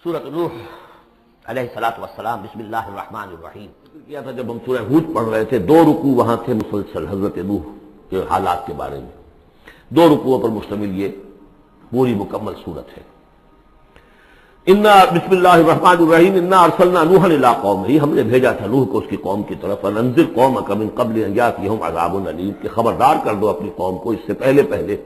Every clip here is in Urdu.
سورۃ نوح علیہ الصلوۃ والسلام، بسم اللہ الرحمن الرحیم کیا تھا جب ہم سورہ ہود پڑھ رہے تھے. 2 رکوع وہاں تھے مسلسل حضرت نوح کے حالات کے بارے میں. 2 رکوعوں پر مشتمل یہ پوری مکمل سورت ہے. انا بسم اللہ الرحمن الرحیم انا ارسلنا نوحا الی قومہ، ہم نے بھیجا تھا نوح کو اس کی قوم کی طرف. انذر قومک من قبل ان یاتیہم عذاب علیم، کہ خبردار کر دو اپنی قوم کو اس سے پہلے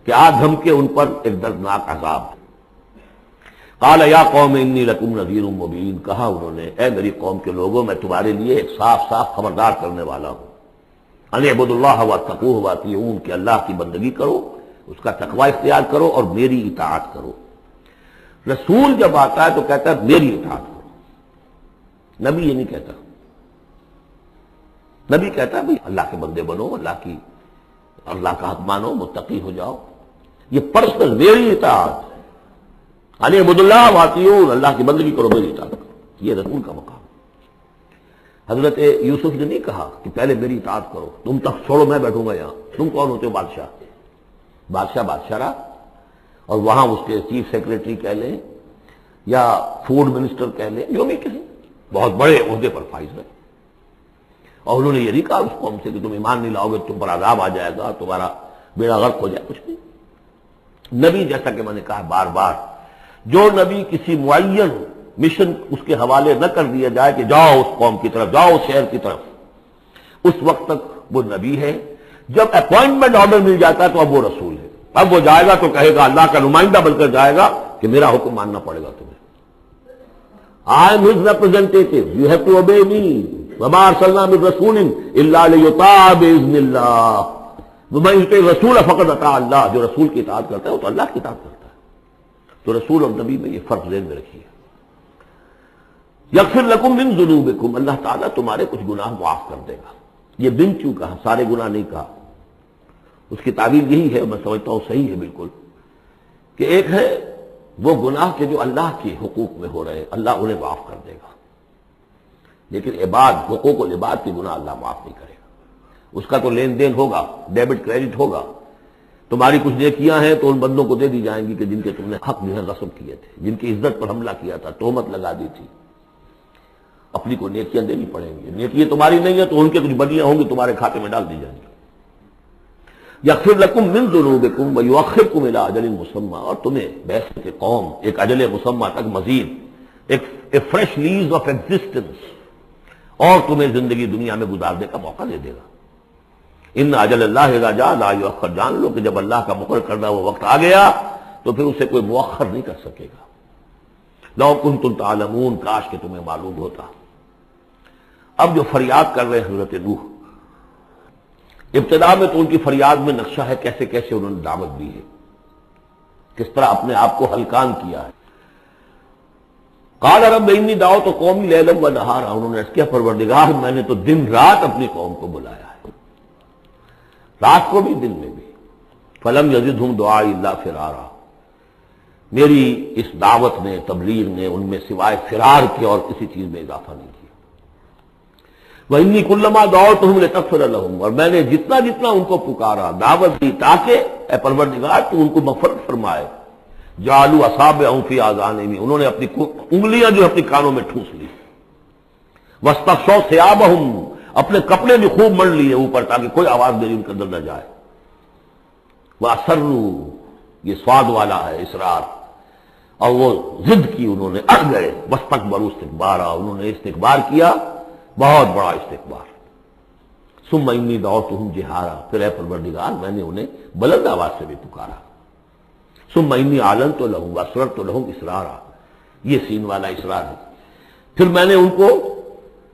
کہ آج ہم کے ان پر ایک دردناک عذاب. قال یا قوم انی لکم نذیر مبین، کہا انہوں نے اے میری قوم کے لوگوں میں تمہارے لیے ایک صاف صاف خبردار کرنے والا ہوں. ان اعبدوا اللہ واتقوہ واطیعون، کہ اللہ کی بندگی کرو، اس کا تقوی اختیار کرو اور میری اطاعت کرو. رسول جب آتا ہے تو کہتا ہے میری اطاعت کرو، نبی یہ نہیں کہتا. نبی کہتا ہے بھائی اللہ کے بندے بنو، اللہ کا حق مانو، متقی ہو جاؤ. یہ پرسنل میری اطاعت، ان اعبدوا اللہ واطیعون، اللہ کی بندگی کرو، میری اطاعت کرو، یہ رسول کا مقام. حضرت یوسف نے نہیں کہا کہ پہلے میری اطاعت کرو، تم تک چھوڑو میں بیٹھوں گا یہاں. تم کون ہوتے ہو؟ بادشاہ رہا، اور وہاں اس کے چیف سیکریٹری کہہ لیں یا فوڈ منسٹر کہہ لیں، جو بھی کہیں، بہت بڑے عہدے پر فائز ہے. اور انہوں نے یہ نہیں کہا اس قوم سے کہ تم ایمان نہیں لاؤ گے تم پر عذاب آ جائے گا، تمہارا بیڑا غرق ہو جائے. کچھ نہیں. نبی جیسا کہ میں نے کہا بار بار، جو نبی کسی معین مشن اس کے حوالے نہ کر دیا جائے کہ جاؤ اس قوم کی طرف، جاؤ اس شہر کی طرف، اس وقت تک وہ نبی ہے. جب اپوائنٹمنٹ آرڈر مل جاتا ہے تو اب وہ رسول ہے. اب وہ جائے گا تو کہے گا، اللہ کا نمائندہ بن کر جائے گا کہ میرا حکم ماننا پڑے گا تمہیں. I am his representative, you have to obey me. وَمَا أَرْسَلْنَا مِن رَّسُولٍ إِلَّا لِيُطَاعَ بِإِذْنِ اللَّهِ، وَمَن يُطِعِ الرَّسُولَ فَقَدْ أَطَاعَ اللَّهَ، جو رسول کی اطاعت کرتا ہے وہ تو اللہ کی اطاعت کرتا ہے. تو رسول اور نبی میں یہ فرق ذہن میں رکھیے. یغفر لکم من ذنوبکم، اللہ تعالیٰ تمہارے کچھ گناہ معاف کر دے گا. یہ بن کیوں کہا، سارے گناہ نہیں کہا. اس کی تعبیر یہی ہے، میں سمجھتا ہوں صحیح ہے بالکل، کہ ایک ہے وہ گناہ کے جو اللہ کے حقوق میں ہو رہے ہیں اللہ انہیں معاف کر دے گا، لیکن حقوق و عباد کے گناہ اللہ معاف نہیں کرے گا. اس کا تو لین دین ہوگا، ڈیبٹ کریڈٹ ہوگا. تمہاری کچھ نیکیاں ہیں تو ان بندوں کو دے دی جائیں گی کہ جن کے تم نے حق جو ہے غصب کیے تھے، جن کی عزت پر حملہ کیا تھا، تہمت لگا دی تھی. اپنی کو نیکیاں دینی پڑیں گی. نیکیاں تمہاری نہیں ہیں تو ان کے کچھ بدیاں ہوں گی تمہارے کھاتے میں ڈال دی جائیں گی. یغفر لکم من ذنوبکم ویؤخرکم الی اجل مسمى، اور تمہیں بحیثیت قوم ایک اجل مسمى تک مزید ایک فریش لیز آف ایگزسٹنس، اور تمہیں زندگی دنیا میں گزارنے کا موقع دے دے گا. ان اجل اللہ اذا جاء لا یؤخر، جان لو کہ جب اللہ کا مقرر کردہ وہ وقت آ گیا تو پھر اسے کوئی مؤخر نہیں کر سکے گا. لو کنتم تعلمون، کاش کہ تمہیں معلوم ہوتا. اب جو فریاد کر رہے ہیں حضرت نوح، ابتدا میں تو ان کی فریاد میں نقشہ ہے کیسے کیسے انہوں نے دعوت دی ہے، کس طرح اپنے آپ کو ہلکان کیا ہے. قال رب انی دعوت قومی لیلا ونہارا، انہوں نے کیا پروردگار میں نے تو دن رات اپنی قوم کو بلایا ہے، رات کو بھی دن میں بھی. فلم یزدہم دعائی الا فرارا، میری اس دعوت نے، تبلیغ نے ان میں سوائے فرار کے اور کسی چیز میں اضافہ نہیں کیا. وَإِنِّي كُلَّمَا دَعَوْتُهُمْ لِتَغْفِرَ لَهُمْ، اور میں نے جتنا ان کو پکارا، دعوت دی تاکہ اے پروردگار تو ان کو مغفرت فرمائے. جعلوا اصابعهم فی آذانہم، انہوں نے اپنی انگلیاں جو اپنی کانوں میں ٹھوس لی. واستغشوا ثيابهم، اپنے کپڑے بھی خوب مڑ لیے اوپر تاکہ کوئی آواز میری ان کے اندر نہ جائے. وَأَصَرُّوا، یہ سواد والا ہے اصرار، اور وہ ضد کی، انہوں نے اڑ گئے. واستكبروا استكبارا، انہوں نے استکبار کیا، بہت بڑا استکبار. ثم انی دعوتہم جہارا، پھر اے پروردگار میں نے انہیں بلند آواز سے بھی پکارا. ثم انی اعلنت لہم واسررت لہم اسرارا، یہ سین والا اسرار ہے. پھر میں نے ان کو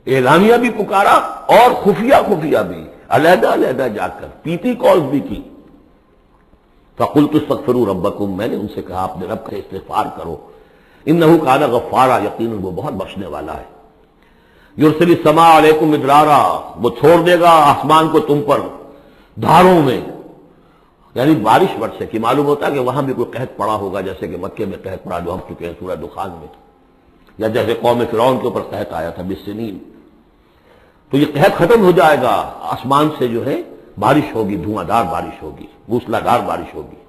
اعلانیہ بھی پکارا اور خفیہ بھی، علیحدہ جا کر پیتی کالز بھی کی. فقلت استغفروا ربکم، میں نے ان سے کہا اپنے رب کا استغفار کرو. انہ کان غفارا، یقیناً وہ بہت بخشنے والا ہے. یرسل السماء علیکم مدرارا، وہ چھوڑ دے گا آسمان کو تم پر دھاروں میں، یعنی بارش برسے. کہ معلوم ہوتا ہے کہ وہاں بھی کوئی قحط پڑا ہوگا، جیسے کہ مکے میں قحط پڑا جو ہم چکے ہیں سورہ دخان میں، یا جیسے قوم فرعون کے اوپر قحط آیا تھا بالسنین. تو یہ قحط ختم ہو جائے گا، آسمان سے جو ہے بارش ہوگی، دھواں دار بارش ہوگی، موسلا دھار بارش ہوگی.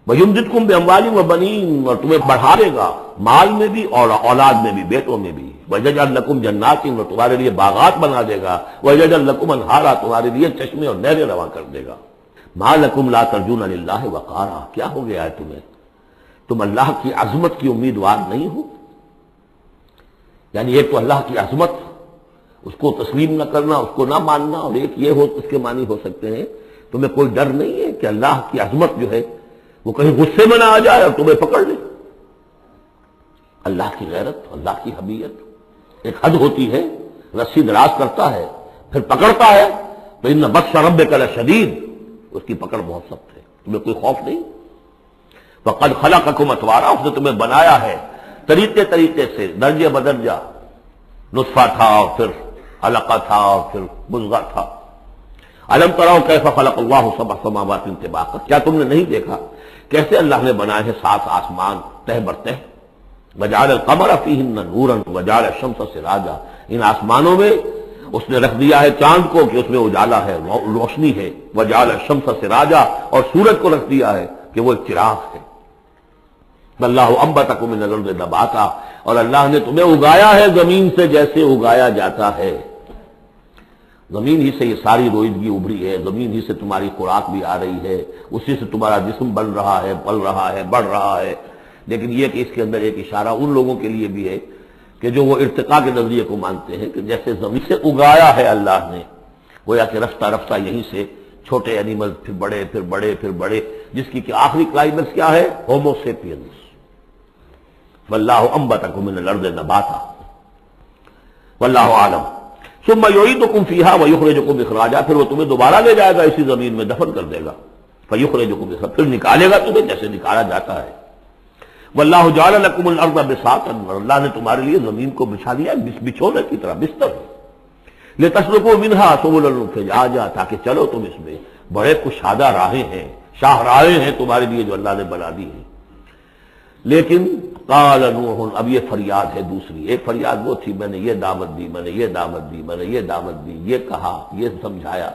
وَيُمْدِدْكُمْ بِأَمْوَالٍ وَبَنِينَ، اور تمہیں بڑھا دے گا مال میں بھی اور اولاد میں بھی، بیٹوں میں بھی. وَيَجْعَلْ لَكُمْ جَنَّاتٍ، اور تمہارے لیے باغات بنا دے گا. وَيَجْعَلْ لَكُمْ أَنْهَارًا، تمہارے لیے چشمے اور نہریں رواں کر دے گا. مَا لَكُمْ لَا تَرْجُونَ لِلَّهِ وَقَارًا، کیا ہو گیا ہے تمہیں، تم اللہ کی عظمت کی امیدوار نہیں ہو؟ یعنی ایک تو اللہ کی عظمت، اس کو تسلیم نہ کرنا، اس کو نہ ماننا، اور ایک یہ ہو اس کے معنی ہو سکتے ہیں تمہیں کوئی ڈر نہیں ہے کہ اللہ کی عظمت جو ہے وہ کہیں غصے میں نہ آ جائے اور تمہیں پکڑ لے. اللہ کی غیرت، اللہ کی حمیت، ایک حد ہوتی ہے، رسی دراز کرتا ہے پھر پکڑتا ہے تو ان بطش ربک لشدید، اس کی پکڑ بہت سخت ہے. تمہیں کوئی خوف نہیں. وقد خلقکم اطوارا، اس نے تمہیں بنایا ہے طریقے سے، درجے بدرجہ. نطفہ تھا اور پھر علقہ تھا اور پھر مضغہ تھا. الم تروا کیف خلق اللہ سبع سماوات طباقا، کیا تم نے نہیں دیکھا کیسے اللہ نے بنائے ہیں 7 آسمان تہ بر تہ. وجعل القمر فیہن نورا وجعل الشمس سراجا، ان آسمانوں میں اس نے رکھ دیا ہے چاند کو کہ اس میں اجالا ہے، روشنی ہے. وجعل الشمس سراجا، اور سورج کو رکھ دیا ہے کہ وہ ایک چراغ ہے. واللہ انبتکم من الارض نباتا، اور اللہ نے تمہیں اگایا ہے زمین سے جیسے اگایا جاتا ہے. زمین ہی سے یہ ساری روئیدگی ابھری ہے، زمین ہی سے تمہاری خوراک بھی آ رہی ہے، اسی سے تمہارا جسم بن رہا ہے، پل رہا ہے، بڑھ رہا ہے. لیکن یہ کہ اس کے اندر ایک اشارہ ان لوگوں کے لیے بھی ہے کہ جو وہ ارتقاء کے نظریے کو مانتے ہیں کہ جیسے زمین سے اگایا ہے اللہ نے، گویا کہ رفتہ رفتہ یہیں سے چھوٹے اینیمل پھر بڑے پھر بڑے پھر بڑے، جس کی کہ آخری کلائمیکس کیا ہے، ہومو سیپینس. واللہ انبتکم من الارض نباتا واللہ عالم. ثم یعیدکم فیہا ویخرجکم اخراجا، پھر وہ تمہیں دوبارہ لے جائے گا اسی زمین میں، دفن کر دے گا. فیخرجکم اخراجا، پھر نکالے گا تمہیں جیسے نکالا جاتا ہے. واللہ جعل لکم الارض بساطا، اور اللہ نے تمہارے لیے زمین کو بچھا دیا بچھونے کی طرح، بستر. لتسلکوا منہا سبلا فجاجا، تاکہ چلو تم اس میں، بڑے کشادہ راہیں ہیں، شاہراہیں ہیں تمہارے لیے جو اللہ نے بنا دی ہیں. لیکن قال نوح، اب یہ فریاد ہے دوسری. ایک فریاد وہ تھی میں نے یہ دعوت دی، میں نے یہ دعوت دی، میں نے یہ دعوت دی، یہ کہا، یہ سمجھایا.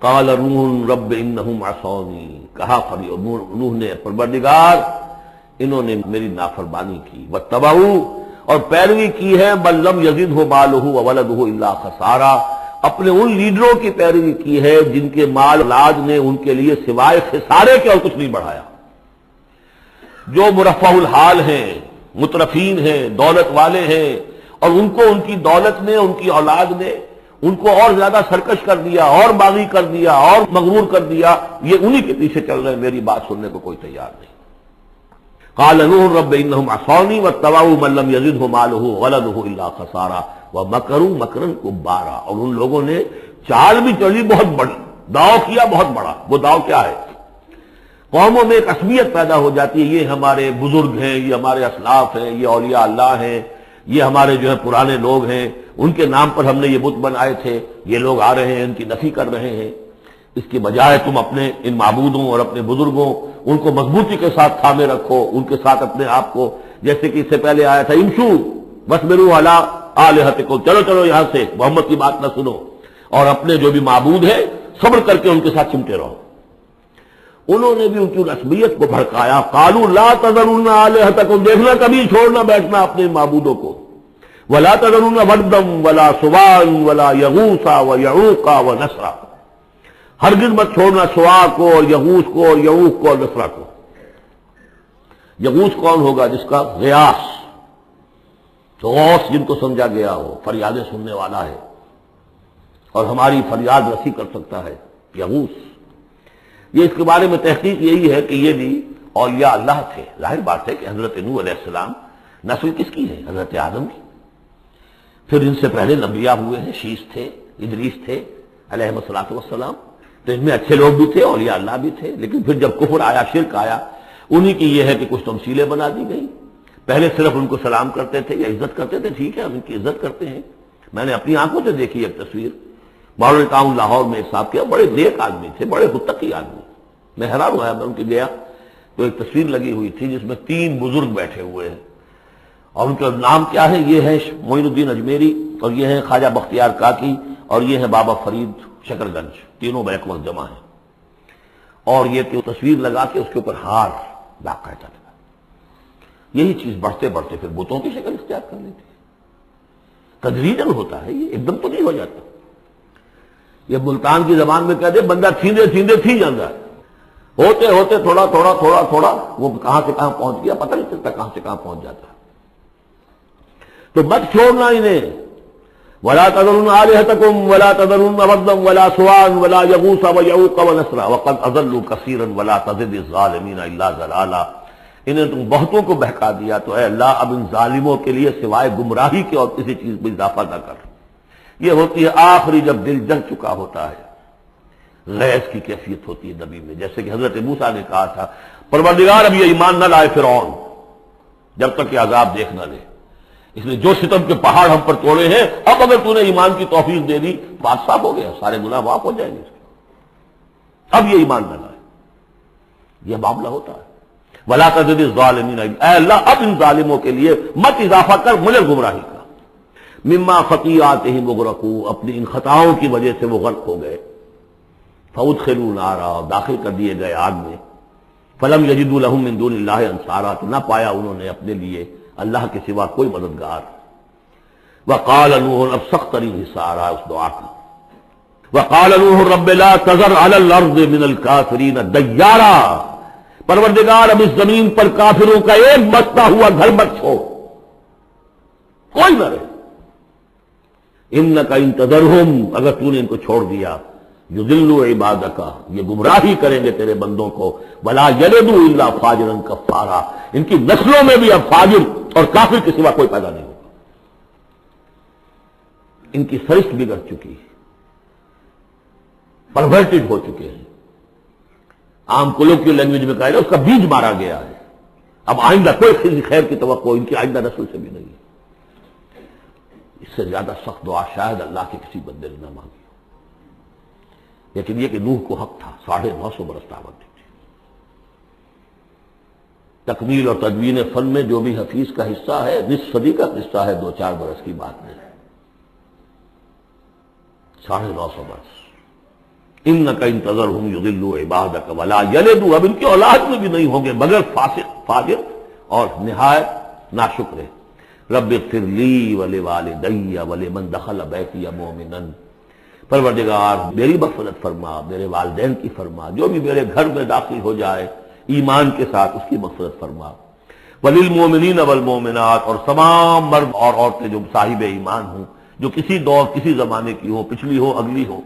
قال نوح رب انہم عصونی، کہا نوح نے پروردگار انہوں نے میری نافرمانی کی. واتبعوا، اور پیروی کی ہے، بل لم یزدہ مالہ وولدہ الا خسارا، اپنے ان لیڈروں کی پیروی کی ہے جن کے مال اولاد نے ان کے لیے سوائے خسارے کے اور کچھ نہیں بڑھایا. جو مرفع الحال ہیں، مترفین ہیں، دولت والے ہیں، اور ان کو ان کی دولت نے، ان کی اولاد نے ان کو اور زیادہ سرکش کر دیا، اور باغی کر دیا، اور مغرور کر دیا، یہ انہی کے پیچھے چل رہے ہیں، میری بات سننے کو کوئی تیار نہیں. قال نوح رب انہم عصونی واتبعوا من لم یزدہ مالہ وولدہ الا خسارا ومکروا مکرا کبارا، اور ان لوگوں نے چال بھی چلی بہت بڑی، داؤ کیا بہت بڑا. وہ داؤ کیا ہے؟ قوموں میں ایک عصبیت پیدا ہو جاتی ہے، یہ ہمارے بزرگ ہیں، یہ ہمارے اسلاف ہیں، یہ اولیاء اللہ ہیں، یہ ہمارے جو ہے پرانے لوگ ہیں، ان کے نام پر ہم نے یہ بت بنائے تھے، یہ لوگ آ رہے ہیں ان کی نفی کر رہے ہیں. اس کے بجائے تم اپنے ان معبودوں اور اپنے بزرگوں ان کو مضبوطی کے ساتھ تھامے رکھو، ان کے ساتھ اپنے آپ کو، جیسے کہ اس سے پہلے آیا تھا امشو واصبروا علی آلہتکم، چلو چلو یہاں سے، محمد کی بات نہ سنو، اور اپنے جو بھی معبود ہیں صبر کر کے ان کے ساتھ چمٹے رہو. انہوں نے بھی ان کی عصبیت کو بھڑکایا. قالوا لا تذرون آلہتکم، دیکھنا کبھی چھوڑنا بیٹھنا اپنے معبودوں کو. ولا تذرون ودا ولا سواع ولا یغوث ویعوق ونسرا، ہرگز مت چھوڑنا سواع کو اور یغوث کو اور یعوق کو اور نسرا کو. یغوث کون ہوگا؟ جس کا غیاث، تو غوث جن کو سمجھا گیا ہو، فریادیں سننے والا ہے اور ہماری فریاد رسی کر سکتا ہے، یغوث. یہ اس کے بارے میں تحقیق یہی ہے کہ یہ بھی اولیاء اللہ تھے. ظاہر بات ہے کہ حضرت نوح علیہ السلام نسل کس کی ہے؟ حضرت آدم کی. پھر ان سے پہلے انبیاء ہوئے ہیں، شیش تھے، ادریس تھے علیہ الصلوۃ والسلام، تو ان میں اچھے لوگ بھی تھے، اولیاء اللہ بھی تھے. لیکن پھر جب کفر آیا، شرک آیا، انہی کی یہ ہے کہ کچھ تمثیلیں بنا دی گئی. پہلے صرف ان کو سلام کرتے تھے یا عزت کرتے تھے، ٹھیک ہے ہم ان کی عزت کرتے ہیں. میں نے اپنی آنکھوں سے دیکھی ایک تصویر، ٹاؤن لاہور میں ایک صاحب کیا، بڑے نیک آدمی تھے، بڑے متقی آدمی. میں حیران ہوا، میں ان کے گیا تو ایک تصویر لگی ہوئی تھی جس میں 3 بزرگ بیٹھے ہوئے ہیں، اور ان کا نام کیا ہے؟ یہ ہے معین الدین اجمیری، اور یہ ہے خواجہ بختیار کاکی، اور یہ ہے بابا فرید شکر گنج، تینوں بیک وقت جمع ہیں. اور یہ کہ تصویر لگا کے اس کے اوپر ہار باقاعدہ لگا، یہی چیز بڑھتے بڑھتے پھر بتوں کی شکل اختیار کر لیتی ہے۔ تدریجاً ہوتا ہے، یہ ایک دم تو نہیں ہو جاتا۔ یہ ملتان کی زبان میں کہہ دے بندہ تھیندے تھیندے تھی جاتا ہے، ہوتے ہوتے تھوڑا تھوڑا تھوڑا تھوڑا وہ کہاں سے کہاں پہنچ گیا پتہ نہیں چلتا کہاں سے کہاں پہنچ جاتا ہے۔ تو مت چھوڑنا انہیں، ولا تذرن آلہتکم ولا تذرن ودا ولا سواعا ولا یغوث ویعوق ونسرا وقد اضلوا کثیرا ولا تزد الظالمین الا ضلالا۔ انہیں تم بہتوں کو بہکا دیا تو اے اللہ اب ان ظالموں کے لیے سوائے گمراہی کے اور کسی چیز میں اضافہ نہ کر۔ یہ ہوتی ہے آخری جب دل جل چکا ہوتا ہے، غیظ کی کیفیت ہوتی ہے نبی میں، جیسے کہ حضرت موسیٰ نے کہا تھا پروردگار اب یہ ایمان نہ لائے فرعون جب تک کہ عذاب دیکھ نہ لے، اس لیے جو ستم کے پہاڑ ہم پر توڑے ہیں اب اگر تو نے ایمان کی توفیق دے دی بات صاف ہو گیا، سارے گناہ معاف ہو جائیں گے، اب یہ ایمان نہ لائے۔ یہ معاملہ ہوتا ہے ولا تزد الظالمین، اے اللہ اب ان ظالموں کے لیے مت اضافہ کر مجھے گمراہی کا۔ مما خطیئاتہم اغرقوا، اپنی ان خطاؤں کی وجہ سے وہ غرق ہو گئے، فادخلوا نارا، داخل کر دیے گئے آگ میں، فلم یجدوا لہم من دون اللہ انصارا، نہ پایا انہوں نے اپنے لیے اللہ کے سوا کوئی مددگار۔ وقال نوح، اب سخت ترین حصہ آ رہا ہے اس دعا کا، وقال نوح رب لا تذر علی الارض من الکافرین دیارا، پروردگار اب اس زمین پر کافروں کا ایک بستا ہوا گھر مت چھوڑ، کوئی نہ رہے۔ انک ان تذرہم، اگر تو نے ان کو چھوڑ دیا، یضلوا عبادک، یہ گمراہی کریں گے تیرے بندوں کو، ولا یلدوا الا فاجرا کفارا، ان کی نسلوں میں بھی اب فاجر اور کافر کے سوا کوئی پیدا نہیں ہوگا۔ ان کی سرشت بگڑ چکی ہے، پرورٹڈ ہو چکے ہیں، عام کلوکیل لینگویج میں کہا جائے اس کا بیج مارا گیا ہے، اب آئندہ کوئی کسی خیر کی توقع ان کی آئندہ نسل سے بھی نہیں ہے۔ اس سے زیادہ سخت دعا شاید اللہ کے کسی بندے نے نہ مانگی، لیکن یہ کہ نوح کو حق تھا، 950 برس دعوت دی تھی۔ تکمیل اور تدوین فن میں جو بھی حفیظ کا حصہ ہے، نصف صدی کا حصہ ہے، 2-4 برس کی بات نہیں، 950 برس۔ انک ان تذرہم یضلوا عبادک ولا یلدوا، اب ان کی اولاد میں بھی نہیں ہوں گے مگر فاسق، فاجر اور نہایت ناشکر۔ رب اغفر لی ولوالدی ولمن دخل بیتی مؤمنا، پروردگار میری مغفرت فرما، میرے والدین کی فرما، جو بھی میرے گھر میں داخل ہو جائے ایمان کے ساتھ اس کی مغفرت فرما، وللمؤمنین والمؤمنات، اور تمام مرد اور عورتیں جو صاحب ایمان ہوں، جو کسی دور کسی زمانے کی ہو، پچھلی ہو اگلی ہو،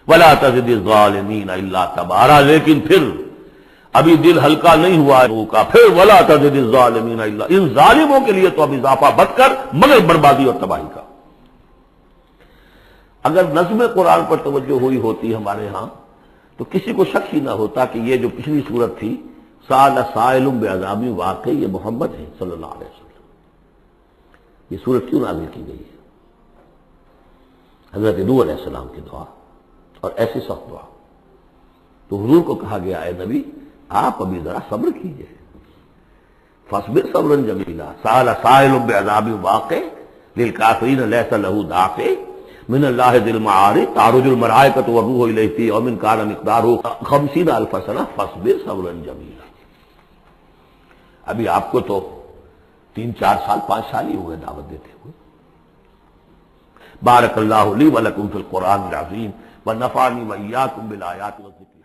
ولا تزد الظالمین الا تبارا، لیکن پھر ابھی دل ہلکا نہیں ہوا ہے کا، پھر ولا تزد الظالمین الا، ان ظالموں کے لیے تو اب اضافہ مت کر مگر بربادی اور تباہی کا۔ اگر نظم قرآن پر توجہ ہوئی ہوتی ہمارے ہاں تو کسی کو شک ہی نہ ہوتا کہ یہ جو پچھلی صورت تھی سأل سائل بعذاب واقع، یہ محمد ہے صلی اللہ علیہ وسلم۔ یہ صورت کیوں نازل کی گئی ہے؟ حضرت نوح علیہ السلام کی دعا، اور ایسی سخت دعا، تو حضور کو کہا گیا اے نبی آپ ابھی ذرا صبر کیجئے، فاصبر صبرا جمیلا، سأل سائل بعذاب واقع للکافرین لیس له دافع من اللہ ذی المعارج تعرج الملائکۃ والروح الیہ فی یوم کان مقدارہ 50,000 سنہ فاصبر صبرا جمیلا۔ ابھی آپ کو تو 3-4 سال 5 سال ہی ہوئے دعوت دیتے ہوئے۔ بارک اللہ لی ولکم فی القرآن العظیم ونفعنی وإیاکم بالآیات والذکر